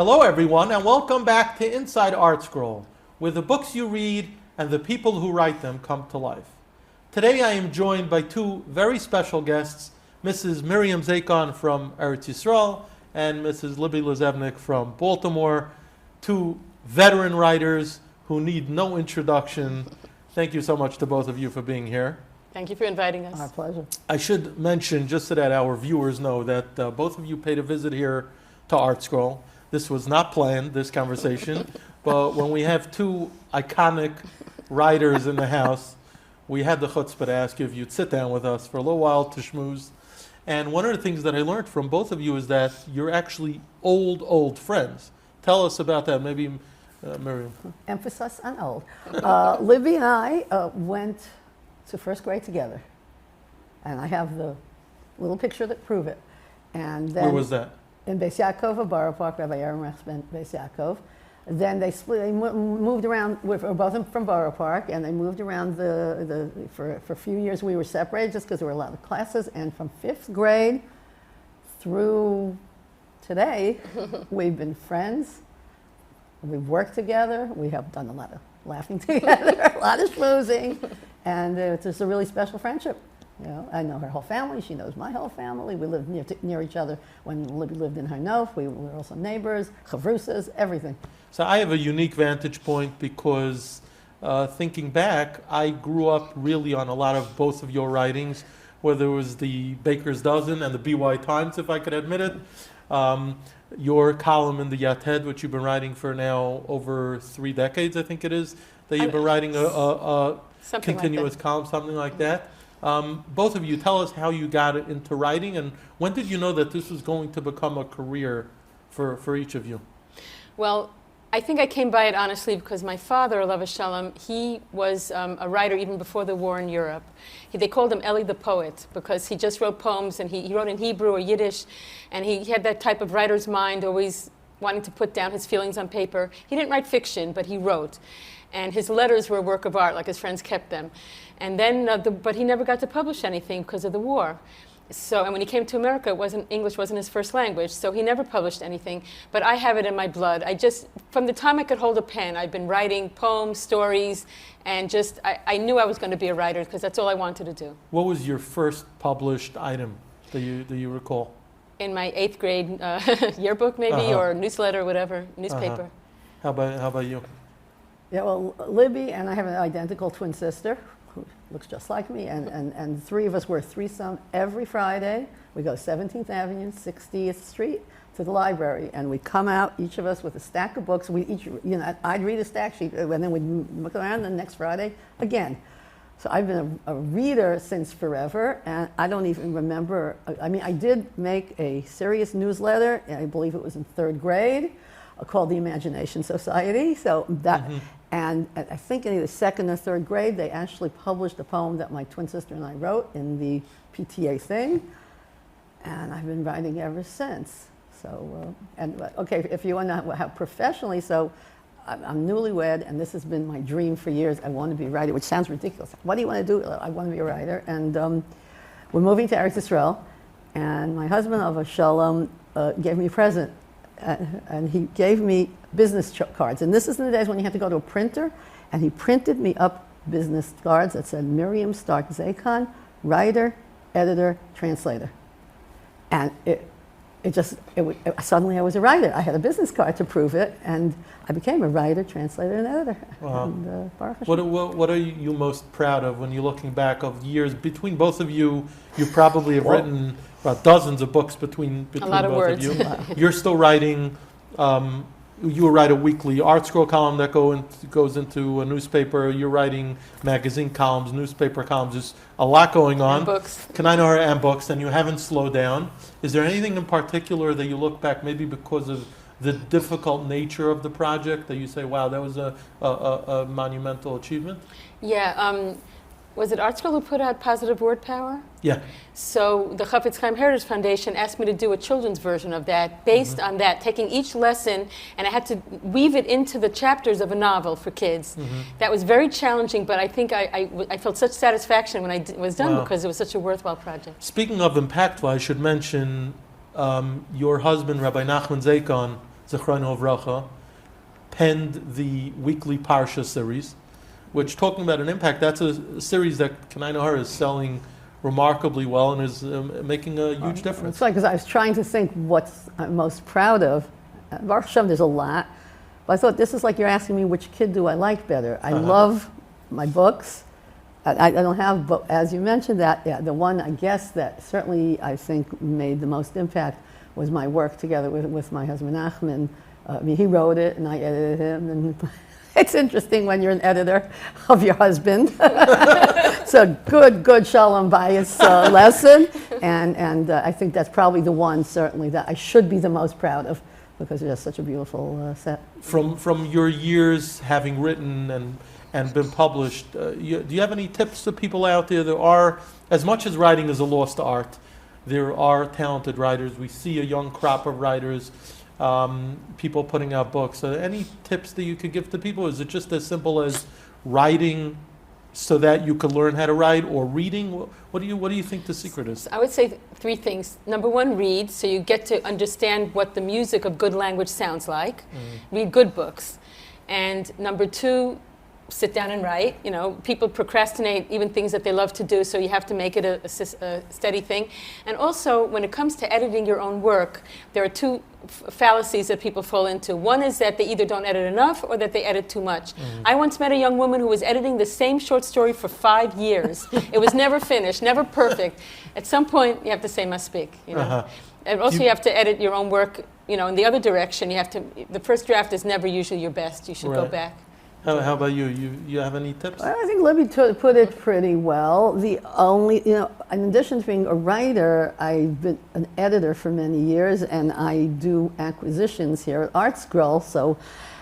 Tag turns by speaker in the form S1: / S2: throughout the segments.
S1: Hello everyone and welcome back to Inside ArtScroll, where the books you read and the people who write them come to life. Today I am joined by two very special guests, Mrs. Miriam Zakon from ArtScroll and Mrs. Libby Lazewnik from Baltimore, two veteran writers who need no introduction. Thank you so much to both of you for being here.
S2: Thank you for inviting us.
S3: Our pleasure.
S1: I should mention, just so that our viewers know, that both of you paid a visit here to ArtScroll. This was not planned, this conversation, but when we have two iconic writers in the house, we had the chutzpah to ask you if you'd sit down with us for a little while to schmooze. And one of the things that I learned from both of you is that you're actually old friends. Tell us about that, maybe Miriam.
S3: Emphasis on old. Libby and I went to first grade together. And I have the little picture that prove it. And then
S1: Where was that?
S3: In Beis Yaakov, a Borough Park, Rabbi Aaron Rech's Beis Yaakov. Then they split. They moved around. We're both from Borough Park, and they moved around for a few years. We were separated just because there were a lot of classes. And from fifth grade through today, we've been friends. We've worked together. We have done a lot of laughing together, a lot of schmoozing, and it's just a really special friendship. You know, I know her whole family. She knows my whole family. We lived near each other when Libby lived in Harnof. We were also neighbors, chavrusas, everything.
S1: So I have a unique vantage point because thinking back, I grew up really on a lot of both of your writings, whether it was the Baker's Dozen and the BY Times, if I could admit it. Your column in the Yated, which you've been writing for now over 3 decades, I think it is, that you've been writing a continuous column, something like that. Both of you, tell us how you got into writing and when did you know that this was going to become a career for each of you?
S2: Well, I think I came by it honestly because my father, Alav Shalom, he was a writer even before the war in Europe. They called him Eli the Poet because he just wrote poems and he wrote in Hebrew or Yiddish, and he had that type of writer's mind, always wanting to put down his feelings on paper. He didn't write fiction, but he wrote. And his letters were a work of art, like his friends kept them. And then, but he never got to publish anything because of the war. So, and when he came to America, English wasn't his first language, so he never published anything. But I have it in my blood. From the time I could hold a pen, I've been writing poems, stories, and I knew I was going to be a writer because that's all I wanted to do.
S1: What was your first published item that you recall?
S2: In my 8th grade yearbook, maybe, or newsletter, whatever, newspaper.
S1: How about you?
S3: Yeah, well, Libby and I have an identical twin sister who looks just like me, and 3 of us were a threesome every Friday. We go 17th Avenue, 60th Street to the library, and we come out, each of us with a stack of books. We each, I'd read a stack sheet, and then we'd look around the next Friday again. So I've been a reader since forever, and I don't even remember. I mean, I did make a serious newsletter, and I believe it was in 3rd grade, called the Imagination Society. So that, and I think in either 2nd or 3rd grade, they actually published a poem that my twin sister and I wrote in the PTA thing, and I've been writing ever since. So, okay, if you want to know how professionally, so I'm newlywed, and this has been my dream for years. I want to be a writer, which sounds ridiculous. What do you want to do? I want to be a writer, and we're moving to ArtScroll, and my husband, Alav Shalom, gave me a present. And he gave me business cards. And this is in the days when you had to go to a printer. And he printed me up business cards that said Miriam Stark Zakon, writer, editor, translator. And suddenly I was a writer. I had a business card to prove it. And I became a writer, translator, and editor.
S1: Wow.
S3: And,
S1: what are you most proud of when you're looking back of years? Between both of you, you probably have written about dozens of books between
S2: a lot
S1: both
S2: of words.
S1: of you. You're still writing, you write a weekly ArtScroll column that goes into a newspaper. You're writing magazine columns, newspaper columns. There's a lot going on.
S2: And books.
S1: And books, and you haven't slowed down. Is there anything in particular that you look back, maybe because of the difficult nature of the project, that you say, wow, that was a monumental achievement?
S2: Yeah. Was it ArtScroll who put out Positive Word Power?
S1: Yeah.
S2: So the Chafetz Chaim Heritage Foundation asked me to do a children's version of that, based on that, taking each lesson, and I had to weave it into the chapters of a novel for kids. That was very challenging, but I think I felt such satisfaction when I was done because it was such a worthwhile project.
S1: Speaking of impactful, I should mention your husband, Rabbi Nachman Zakon, Zechrono V'Racha, penned the weekly Parsha series, which, talking about an impact, that's a series that, can I know her, is selling remarkably well and is making a huge difference.
S3: It's funny because I was trying to think what I'm most proud of. Baruch Hashem, there's a lot. But I thought this is like you're asking me which kid do I like better. I love my books. I don't have, but as you mentioned that, yeah, the one I guess that certainly I think made the most impact was my work together with my husband Nachman. I mean, he wrote it and I edited him. And it's interesting when you're an editor of your husband. So good Shalom Bayis lesson. And I think that's probably the one certainly that I should be the most proud of because it's just such a beautiful set.
S1: From your years having written and been published, do you have any tips to people out there? There are, as much as writing is a lost art, there are talented writers. We see a young crop of writers, people putting out books. Any tips that you could give to people? Is it just as simple as writing so that you can learn how to write, or reading? What do you think the secret is?
S2: I would say three things. Number one, read, so you get to understand what the music of good language sounds like. Read good books. And number two, sit down and write. You know, people procrastinate even things that they love to do, so you have to make it a steady thing. And also, when it comes to editing your own work, there are two fallacies that people fall into. One is that they either don't edit enough or that they edit too much. I once met a young woman who was editing the same short story for 5 years. It was never finished, never perfect. At some point, you have to say maspeak, you know. And also you have to edit your own work, you know, in the other direction. You have to, the first draft is never usually your best. You should go back.
S1: How about you? You have any tips?
S3: I think Libby put it pretty well. The only, you know, in addition to being a writer, I've been an editor for many years, and I do acquisitions here at ArtScroll, so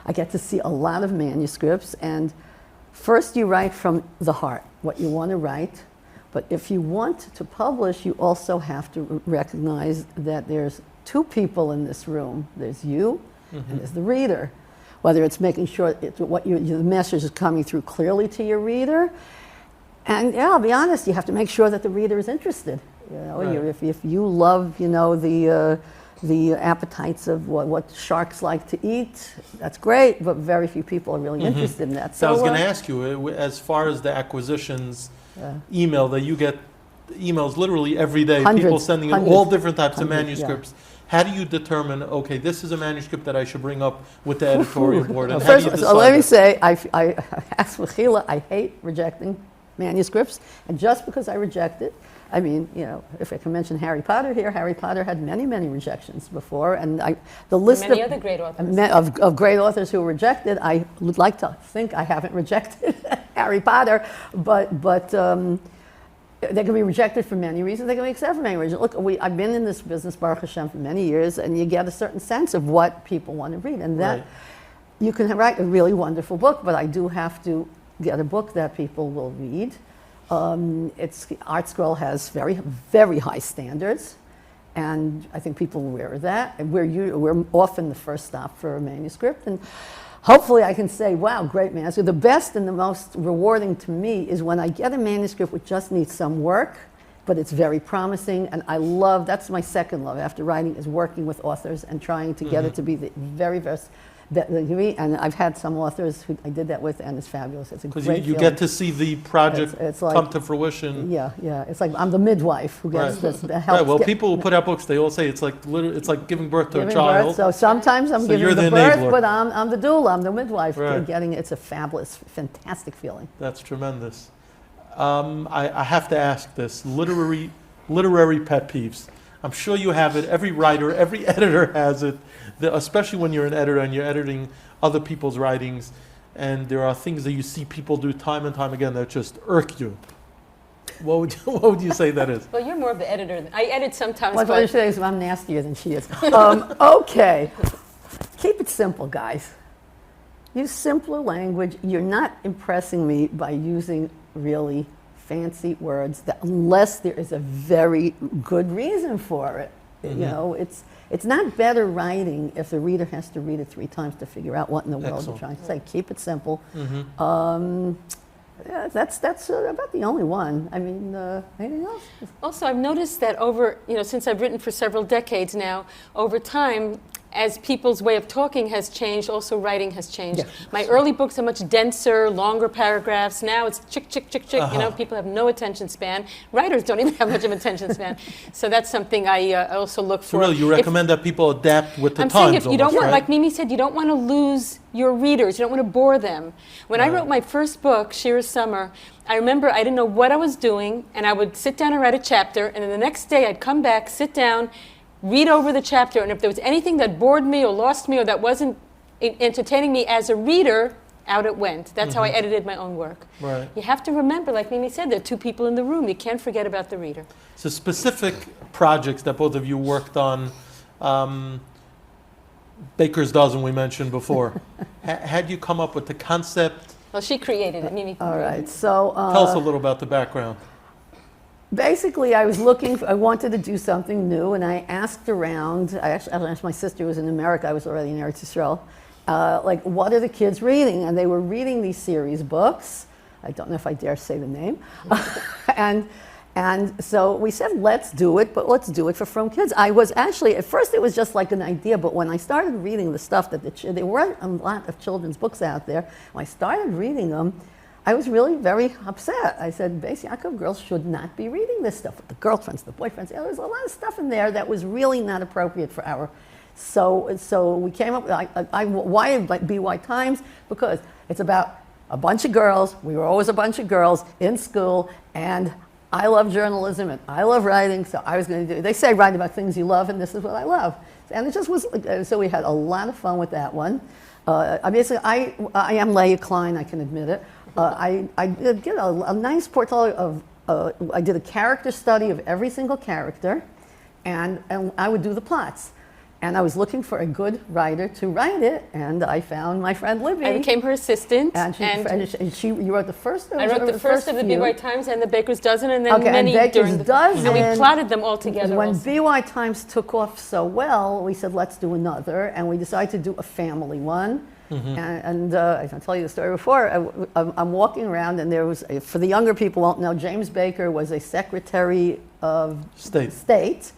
S3: I get to see a lot of manuscripts. And first, you write from the heart, what you want to write. But if you want to publish, you also have to recognize that there's two people in this room. There's you, and there's the reader. Whether it's making sure the message is coming through clearly to your reader. And yeah, I'll be honest, you have to make sure that the reader is interested. You know, if you love, you know, the appetites of what sharks like to eat, that's great, but very few people are really interested in that.
S1: So I was going to ask you, as far as the acquisitions email, that you get emails literally every day, people sending in all different types of manuscripts. Yeah. How do you determine, okay, this is a manuscript that I should bring up with the editorial board? And
S3: First, so let me say, I asked Mechila, I hate rejecting manuscripts. And just because I reject it, I mean, you know, if I can mention Harry Potter here, Harry Potter had many, many rejections before. And the list
S2: many other great authors.
S3: Of great authors who were rejected, I would like to think I haven't rejected Harry Potter, but they can be rejected for many reasons. They can be accepted for many reasons. Look, I've been in this business, Baruch Hashem, for many years, and you get a certain sense of what people want to read. And that you can write a really wonderful book, but I do have to get a book that people will read. ArtScroll has very, very high standards, and I think people wear that. And we're often the first stop for a manuscript. And hopefully I can say, wow, great manuscript. The best and the most rewarding to me is when I get a manuscript which just needs some work, but it's very promising. And I love, that's my second love after writing, is working with authors and trying to get it to be the very best. And I've had some authors who I did that with, and it's fabulous. It's a great
S1: feeling. You get to see the project
S3: it's like,
S1: come to fruition.
S3: Yeah. It's like I'm the midwife who gets the help.
S1: Right. Well, people who put out books, they all say it's like giving birth to a child.
S3: So sometimes I'm giving the birth, but I'm the doula, I'm the midwife. It's a fabulous, fantastic feeling.
S1: That's tremendous. I have to ask this: literary pet peeves. I'm sure you have it. Every writer, every editor has it. Especially when you're an editor and you're editing other people's writings, and there are things that you see people do time and time again that just irk you. What would you say that is?
S2: Well, you're more of the editor. I edit sometimes.
S3: What I say is I'm nastier than she is. Okay, keep it simple, guys. Use simpler language. You're not impressing me by using really fancy words unless there is a very good reason for it. You know, it's not better writing if the reader has to read it 3 times to figure out what in the world you're trying to say. Keep it simple. That's about the only one. I mean, anything else?
S2: Also, I've noticed that since I've written for several decades now, over time, as people's way of talking has changed, also writing has changed.
S3: Yeah.
S2: My early books are much denser, longer paragraphs. Now it's chick, chick, chick, chick. You know, people have no attention span. Writers don't even have much of an attention span. So that's something I also look
S1: So
S2: for.
S1: really, you recommend that people adapt with the
S2: I'm
S1: times
S2: saying if you don't
S1: almost,
S2: want,
S1: right?
S2: like Mimi said, you don't want to lose your readers. You don't want to bore them. When I wrote my first book, Shira's Summer, I remember I didn't know what I was doing, and I would sit down and write a chapter, and then the next day I'd come back, sit down, read over the chapter, and if there was anything that bored me or lost me or that wasn't entertaining me as a reader, out it went. That's how I edited my own work.
S1: Right.
S2: You have to remember, like Mimi said, there are two people in the room. You can't forget about the reader.
S1: So specific projects that both of you worked on, Baker's Dozen we mentioned before. Had you come up with the concept?
S2: Well, she created it. Mimi.
S3: All right, so
S1: Tell us a little about the background.
S3: basically, I wanted to do something new, and I asked around. I asked my sister who was in America. I was already in ArtScroll. Like, what are the kids reading? And they were reading these series books. I don't know if I dare say the name. And so we said, let's do it, but let's do it for From Kids. I was actually, at first it was just like an idea, but when I started reading the stuff that there weren't a lot of children's books out there, when I started reading them, I was really very upset. I said, basically, girls should not be reading this stuff with the girlfriends, the boyfriends. There's a lot of stuff in there that was really not appropriate for our. So we came up. Why like BY Times? Because it's about a bunch of girls. We were always a bunch of girls in school, and I love journalism and I love writing. So I was going to do. They say write about things you love, and this is what I love. And it just was. So we had a lot of fun with that one. I am Leah Klein. I can admit it. I did get a nice portfolio of. I did a character study of every single character, and I would do the plots. And I was looking for a good writer to write it, and I found my friend Libby.
S2: I became her assistant.
S3: And you wrote the first.
S2: I wrote the first of the
S3: few.
S2: BY Times and the Baker's Dozen, and then many
S3: and
S2: during the.
S3: Dozen,
S2: and we plotted them all together.
S3: When
S2: also.
S3: BY Times took off so well, we said let's do another, and we decided to do a family one. And I can tell you the story before. I'm walking around, and there was for the younger people won't know, James Baker was a Secretary of State.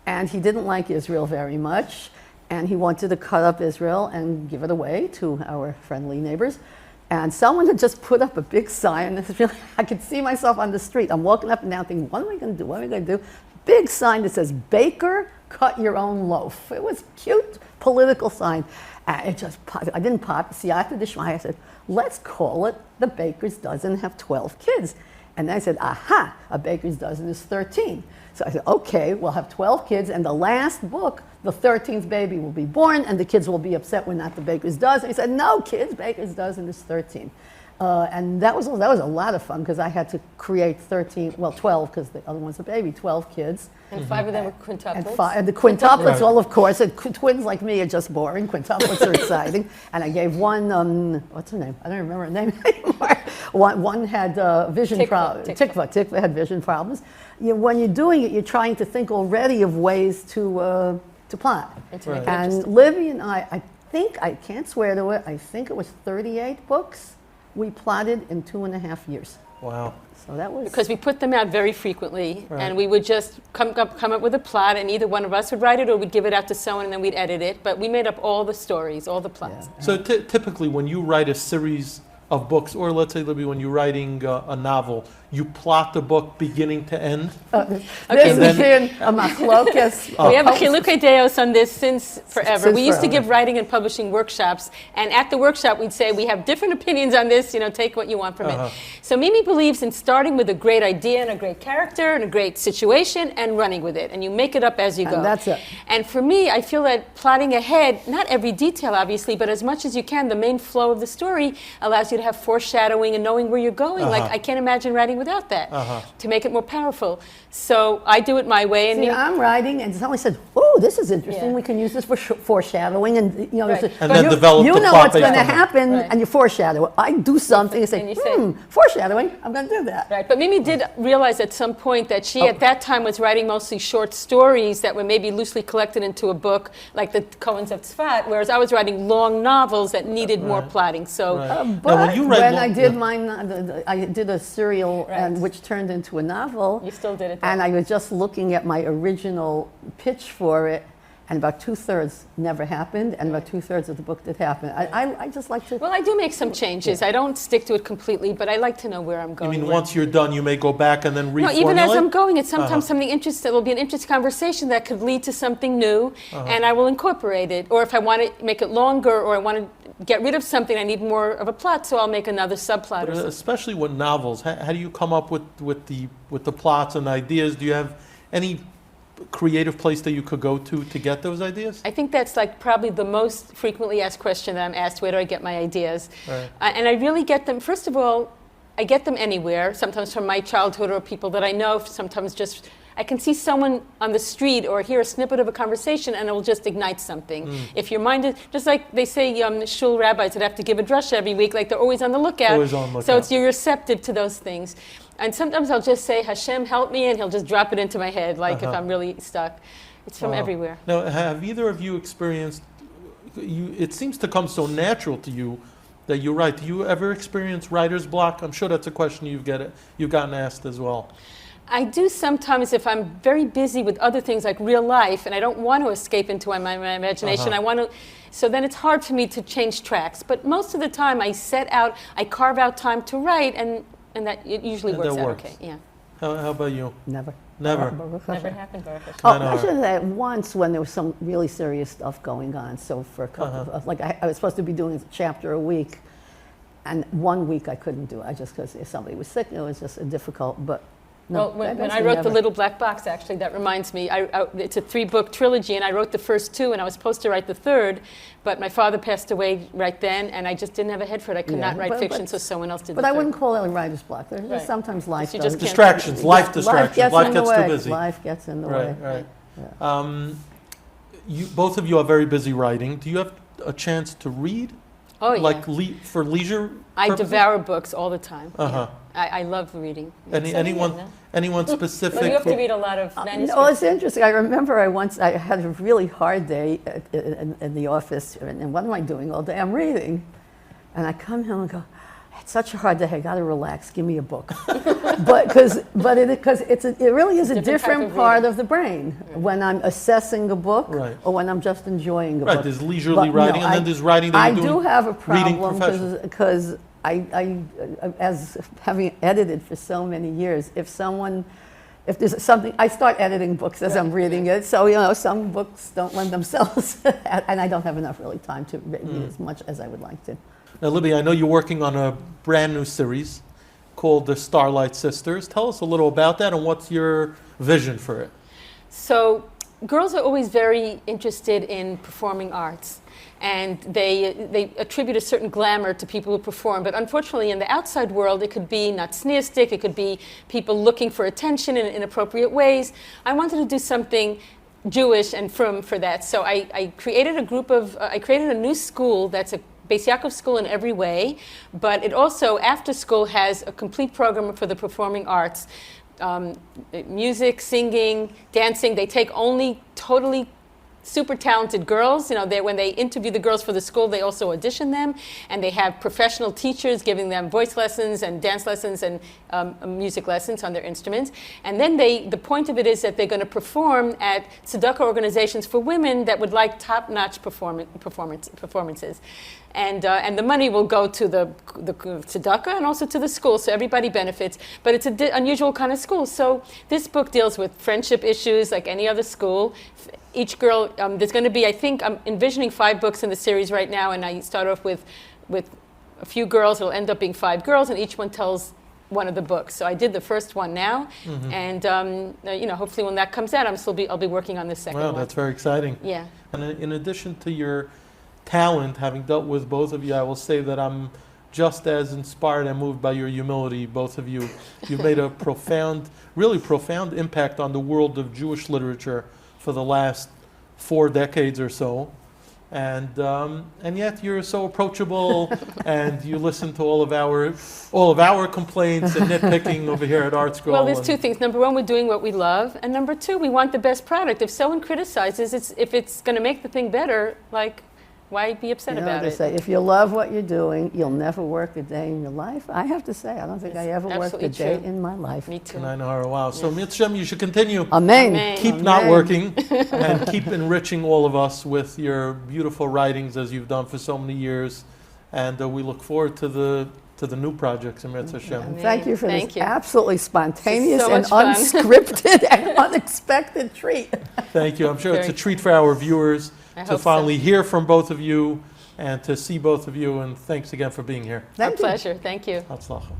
S3: And he didn't like Israel very much, and he wanted to cut up Israel and give it away to our friendly neighbors. And someone had just put up a big sign. This is really, I could see myself on the street. I'm walking up and down thinking, what am I going to do? What am I going to do? Big sign that says, Baker, cut your own loaf. It was a cute political sign. And it just popped. I didn't pop. Siyata Dishmaya. I said, let's call it The Baker's Dozen Have 12 Kids. And then I said, aha, a Baker's Dozen is 13. So I said, okay, we'll have 12 kids, and the last book, the 13th baby will be born, and the kids will be upset when not the Baker's Dozen. He said, no, kids, Baker's Dozen is 13. And that was a lot of fun, because I had to create 12, because the other one's a baby, 12 kids.
S2: And 5 of them were quintuplets.
S3: And the quintuplets,
S1: Right.
S3: well, of course, twins like me are just boring. Quintuplets are exciting. And I gave one, what's her name? I don't remember her name anymore. One had vision problems. Tikva had vision problems. When you're doing it, you're trying to think already of ways to plot.
S1: Right.
S3: And Libby and I can't swear to it, I think it was 38 books we plotted in 2.5 years.
S1: Wow.
S3: So that was...
S2: Because we put them out very frequently,
S1: Right.
S2: and we would just come up with a plot, and either one of us would write it or we'd give it out to someone, and then we'd edit it. But we made up all the stories, all the plots.
S3: Yeah.
S1: So typically when you write a series of books, or let's say, Libby, when you're writing a novel, you plot the book beginning to end?
S2: Okay,
S3: This has
S1: then-
S3: been a machlokas.
S2: We have a chilukei deos on this since forever.
S3: Since
S2: We used to
S3: forever.
S2: give writing and publishing workshops, and at the workshop we'd say, we have different opinions on this, take what you want from it. So Mimi believes in starting with a great idea and a great character and a great situation and running with it, and you make it up as you go.
S3: And that's it.
S2: And for me, I feel that plotting ahead, not every detail obviously, but as much as you can, the main flow of the story allows you to have foreshadowing and knowing where you're going. Like, I can't imagine writing without that, to make it more powerful. So I do it my way. And
S3: See, I'm writing, and somebody said, "Oh, this is interesting.
S2: Yeah.
S3: We can use this for foreshadowing." And
S2: Right.
S1: And then develop
S3: you
S1: the
S3: know
S1: plot
S3: what's
S1: based
S3: going to
S1: on that.
S3: happen,
S2: Right.
S3: and you foreshadow it. I do something and say,
S2: And you say-
S3: foreshadowing. I'm going to do that.
S2: Right, but Mimi did realize at some point that she, at that time, was writing mostly short stories that were maybe loosely collected into a book, like the Coens of Tzfat, whereas I was writing long novels that needed more plotting. So,
S1: Right.
S3: But
S1: when you write
S3: when
S1: long-
S3: I did
S1: yeah.
S3: mine, I did a serial,
S2: Right.
S3: and which turned into a novel.
S2: you still did it.
S3: And I was just looking at my original pitch for it, and about 2/3 never happened, and about 2/3 of the book did happen. I just like to.
S2: Well, I do make some changes. I don't stick to it completely, but I like to know where I'm
S1: You
S2: going.
S1: mean
S2: with.
S1: once you're done, you may go back and then reformulate?
S2: No, even as I'm going, it's sometimes something interesting. It will be an interesting conversation that could lead to something new, and I will incorporate it. Or if I want to make it longer, or I want to get rid of something, I need more of a plot, so I'll make another subplot. Or
S1: But
S2: something.
S1: especially with novels, how do you come up with the plots and ideas? Do you have any creative place that you could go to get those ideas?
S2: I think that's like probably the most frequently asked question that I'm asked. Where do I get my ideas?
S1: Right.
S2: And I really get them. First of all, I get them anywhere. Sometimes from my childhood or people that I know. Sometimes just I can see someone on the street or hear a snippet of a conversation, and it will just ignite something. If you're minded, just like they say, shul rabbis that have to give a drasha every week, like they're always on the lookout.
S1: Always on the
S2: So
S1: lookout.
S2: you're receptive to those things. And sometimes I'll just say, Hashem, help me, and he'll just drop it into my head, like if I'm really stuck. It's from
S1: Wow.
S2: everywhere.
S1: Now, have either of you experienced? It seems to come so natural to you that you write. Do you ever experience writer's block? I'm sure that's a question you've gotten asked as well.
S2: I do sometimes if I'm very busy with other things like real life, and I don't want to escape into my imagination. I want to. So then it's hard for me to change tracks. But most of the time, I carve out time to write, and that it usually
S1: And
S2: works
S1: that
S2: out
S1: works.
S2: okay. Yeah.
S1: How about you?
S3: Never.
S1: Never.
S2: Never happened, Baruch Hashem.
S3: Oh,
S1: No,
S3: I
S1: no.
S3: should say once when there was some really serious stuff going on. So for a couple of, like I was supposed to be doing a chapter a week, and 1 week I couldn't do it. I just because if somebody was sick, it was just difficult. But no,
S2: Well, when I
S3: basically
S2: wrote The
S3: never.
S2: Little Black Box, actually, that reminds me, it's a 3-book trilogy, and I wrote the first 2, and I was supposed to write the third, but my father passed away right then, and I just didn't have a head for it. I could
S3: Yeah,
S2: not write
S3: but-
S2: fiction,
S3: but-
S2: so someone else did
S3: But
S2: the
S3: I
S2: third.
S3: wouldn't call it a writer's block. There's
S2: Right.
S3: just sometimes life
S2: You
S3: does.
S2: just can't-
S1: Distractions, life distractions.
S3: Life
S1: Life
S3: gets,
S1: gets
S3: in
S1: too
S3: the way.
S1: busy.
S3: Life gets in the way.
S1: Right.
S3: Yeah.
S1: You both of you are very busy writing. Do you have a chance to read?
S2: Oh, yeah.
S1: Like for leisure?
S2: I
S1: purposes?
S2: devour books all the time.
S1: Uh-huh.
S2: I love reading.
S1: Anyone specific?
S2: But you have to read a lot of manuscripts.
S3: No, it's interesting. I remember I had a really hard day in the office, and what am I doing all day? I'm reading. And I come home and go, it's such a hard day, I gotta relax, give me a book. Because it really is a
S2: Different type
S3: different
S2: of
S3: part
S2: reading.
S3: of the brain when I'm assessing a book
S1: Right.
S3: or when I'm just enjoying a
S1: Right,
S3: book.
S1: there's leisurely
S3: But
S1: writing, and then there's writing that
S3: I
S1: you're doing.
S3: do have a
S1: reading
S3: problem
S1: professionally.
S3: because I, as having edited for so many years, if there's something, I start editing books as I'm reading it. So, some books don't lend themselves, and I don't have enough really time to read as much as I would like to.
S1: Now, Libby, I know you're working on a brand new series called The Starlight Sisters. Tell us a little about that and what's your vision for it?
S2: So girls are always very interested in performing arts. And they attribute a certain glamour to people who perform. But unfortunately, in the outside world, it could be natzniistic, it could be people looking for attention in inappropriate ways. I wanted to do something Jewish and frum for that. So I created I created a new school that's a Beis Yaakov school in every way, but it also, after school, has a complete program for the performing arts. Music, singing, dancing. They take only totally super talented girls. When they interview the girls for the school, they also audition them, and they have professional teachers giving them voice lessons and dance lessons and music lessons on their instruments. And then the point of it is that they're going to perform at tzedakah organizations for women that would like top-notch performances. And the money will go to the tzedakah and also to the school, so everybody benefits. But it's an unusual kind of school. So this book deals with friendship issues like any other school. Each girl, there's going to be, I think, I'm envisioning 5 books in the series right now, and I start off with a few girls. It'll end up being 5 girls, and each one tells one of the books. So I did the first one now, and hopefully when that comes out, I'll be working on the second one.
S1: Wow, that's very exciting.
S2: Yeah.
S1: And in addition to your talent, having dealt with both of you, I will say that I'm just as inspired and moved by your humility, both of you. You've made a really profound impact on the world of Jewish literature for the last 4 decades or so. And yet you're so approachable, and you listen to all of our complaints and nitpicking over here at ArtScroll.
S2: Well, there's 2 things. Number 1, we're doing what we love, and number 2, we want the best product. If someone criticizes, if it's going to make the thing better, Why be upset
S3: You know,
S2: about
S3: they
S2: it?
S3: say, if you love what you're doing, you'll never work a day in your life. I have to say, I don't think
S2: It's
S3: I ever worked
S2: absolutely
S3: a day
S2: true.
S3: in my life.
S2: Me too.
S1: Wow. So Miriam, you should continue.
S3: Amen.
S2: Amen.
S1: Keep not
S3: Amen.
S1: working and keep enriching all of us with your beautiful writings as you've done for so many years. And we look forward to the new projects in Mirza Hashem.
S3: And thank you for
S2: Thank
S3: this
S2: you.
S3: absolutely spontaneous
S2: so
S3: and
S2: much fun.
S3: unscripted and unexpected treat.
S1: Thank you. I'm sure it's a
S2: Very
S1: treat for our viewers
S2: I
S1: to
S2: hope so.
S1: finally hear from both of you and to see both of you. And thanks again for being here.
S2: Our
S3: Thank you.
S2: pleasure. Thank you.
S1: Hatzlacha.